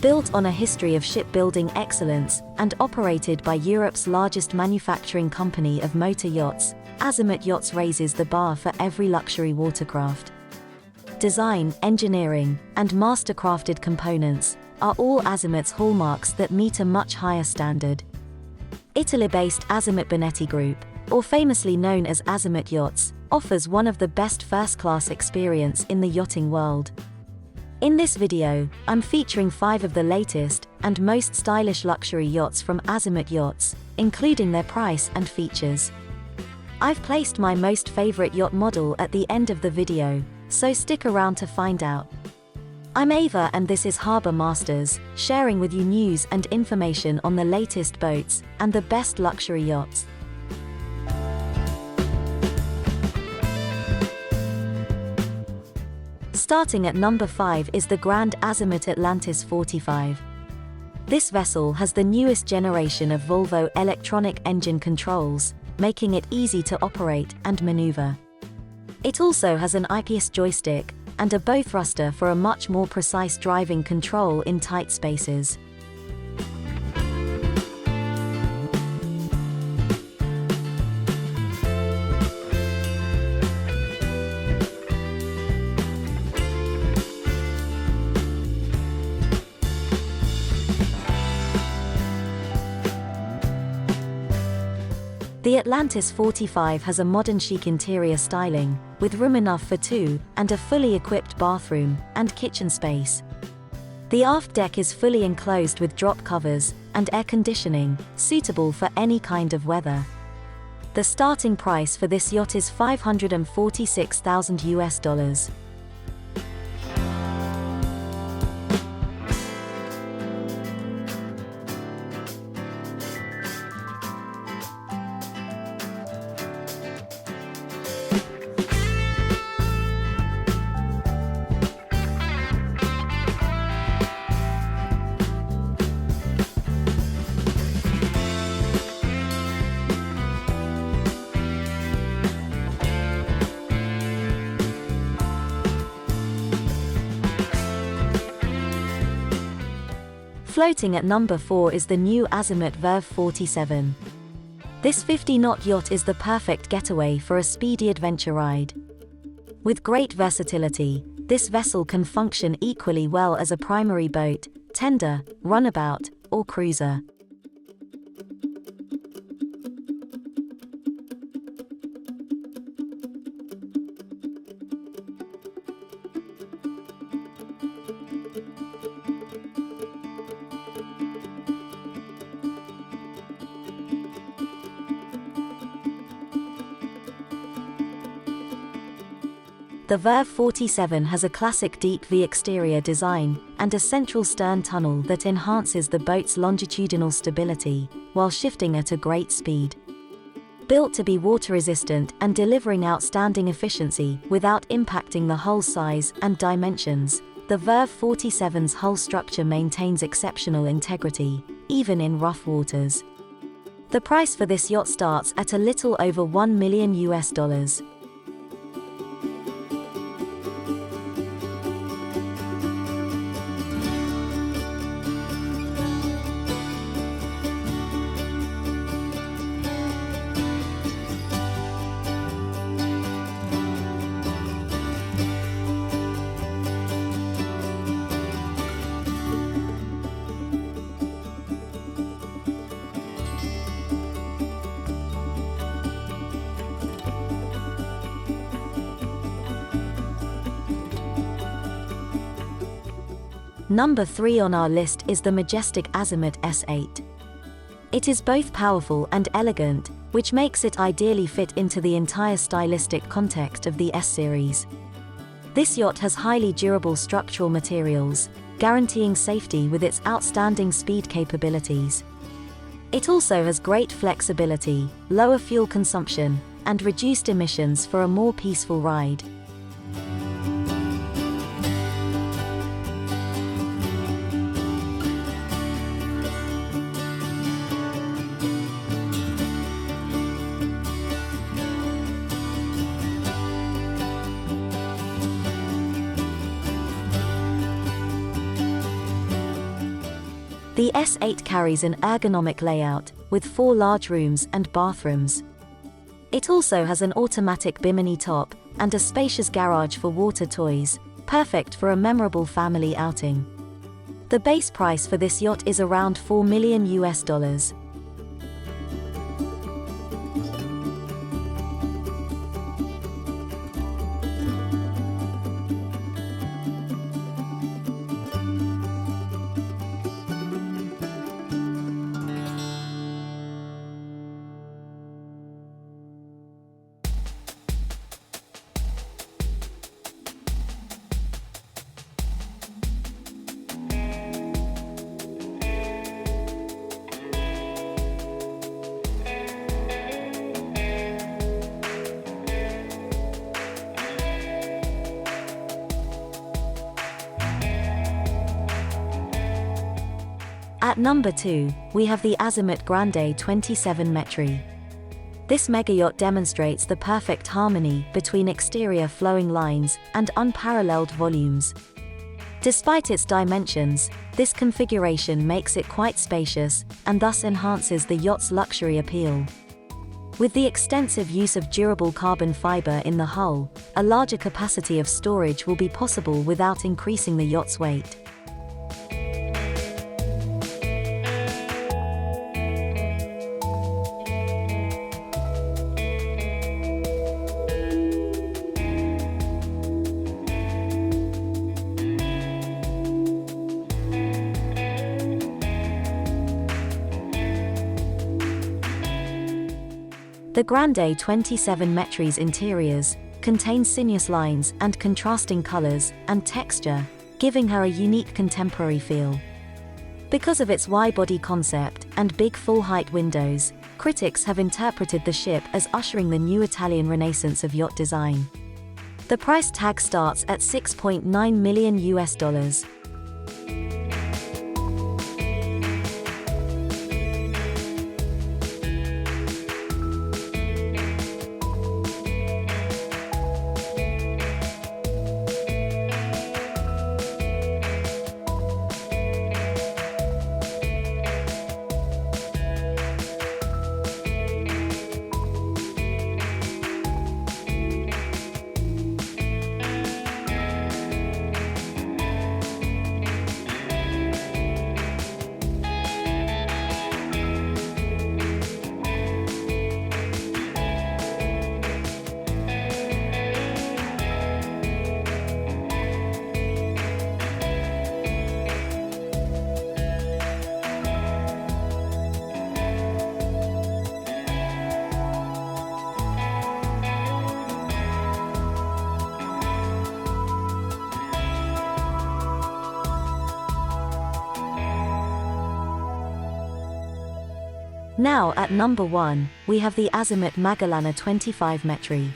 Built on a history of shipbuilding excellence and operated by Europe's largest manufacturing company of motor yachts, Azimut Yachts raises the bar for every luxury watercraft. Design, engineering, and master-crafted components are all Azimut's hallmarks that meet a much higher standard. Italy-based Azimut-Benetti Group, or famously known as Azimut Yachts, offers one of the best first-class experience in the yachting world. In this video, I'm featuring 5 of the latest and most stylish luxury yachts from Azimut Yachts, including their price and features. I've placed my most favorite yacht model at the end of the video, so stick around to find out. I'm Ava and this is Harbour Masters, sharing with you news and information on the latest boats and the best luxury yachts. Starting at number 5 is the Grand Azimut Atlantis 45. This vessel has the newest generation of Volvo electronic engine controls, making it easy to operate and maneuver. It also has an IPS joystick and a bow thruster for a much more precise driving control in tight spaces. The Atlantis 45 has a modern chic interior styling, with room enough for 2, and a fully equipped bathroom and kitchen space. The aft deck is fully enclosed with drop covers and air conditioning, suitable for any kind of weather. The starting price for this yacht is $546,000 US. Floating at number 4 is the new Azimut Verve 47. This 50-knot yacht is the perfect getaway for a speedy adventure ride. With great versatility, this vessel can function equally well as a primary boat, tender, runabout, or cruiser. The Verve 47 has a classic deep V exterior design and a central stern tunnel that enhances the boat's longitudinal stability while shifting at a great speed. Built to be water-resistant and delivering outstanding efficiency without impacting the hull size and dimensions, the Verve 47's hull structure maintains exceptional integrity, even in rough waters. The price for this yacht starts at a little over $1 million US. Number 3 on our list is the majestic Azimut S8. It is both powerful and elegant, which makes it ideally fit into the entire stylistic context of the S series. This yacht has highly durable structural materials, guaranteeing safety with its outstanding speed capabilities. It also has great flexibility, lower fuel consumption, and reduced emissions for a more peaceful ride. The S8 carries an ergonomic layout, with 4 large rooms and bathrooms. It also has an automatic bimini top, and a spacious garage for water toys, perfect for a memorable family outing. The base price for this yacht is around $4 million. At number 2, we have the Azimut Grande 27 metri. This mega yacht demonstrates the perfect harmony between exterior flowing lines and unparalleled volumes. Despite its dimensions, this configuration makes it quite spacious and thus enhances the yacht's luxury appeal. With the extensive use of durable carbon fiber in the hull, a larger capacity of storage will be possible without increasing the yacht's weight. The Grande 27 metri's interiors contain sinuous lines and contrasting colors and texture, giving her a unique contemporary feel. Because of its wide-body concept and big full-height windows, critics have interpreted the ship as ushering the new Italian renaissance of yacht design. The price tag starts at $6.9 million. Now at number 1, we have the Azimut Magna 25 metri.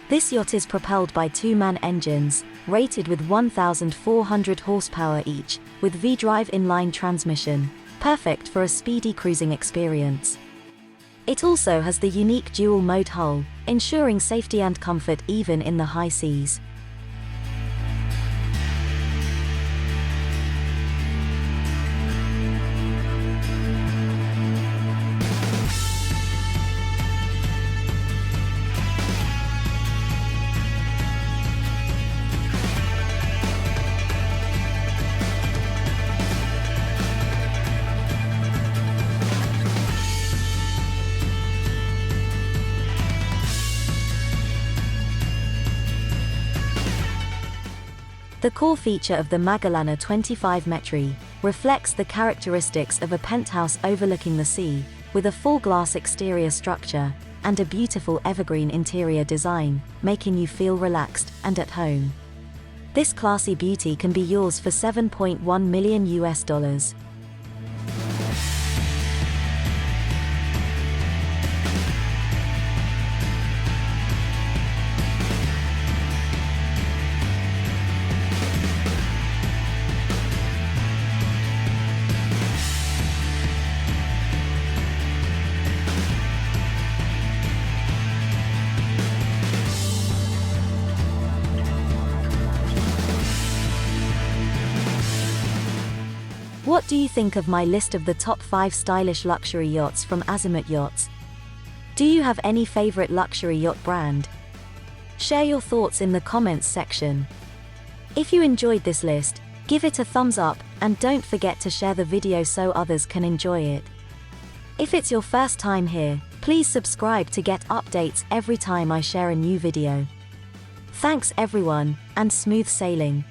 This yacht is propelled by 2-man engines, rated with 1,400 horsepower each, with V-drive inline transmission, perfect for a speedy cruising experience. It also has the unique dual-mode hull, ensuring safety and comfort even in the high seas. The core feature of the Magna 25 metri reflects the characteristics of a penthouse overlooking the sea, with a full-glass exterior structure and a beautiful evergreen interior design, making you feel relaxed and at home. This classy beauty can be yours for $7.1 million. What do you think of my list of the top 5 stylish luxury yachts from Azimut Yachts? Do you have any favorite luxury yacht brand? Share your thoughts in the comments section. If you enjoyed this list, give it a thumbs up, and don't forget to share the video so others can enjoy it. If it's your first time here, please subscribe to get updates every time I share a new video. Thanks everyone, and smooth sailing.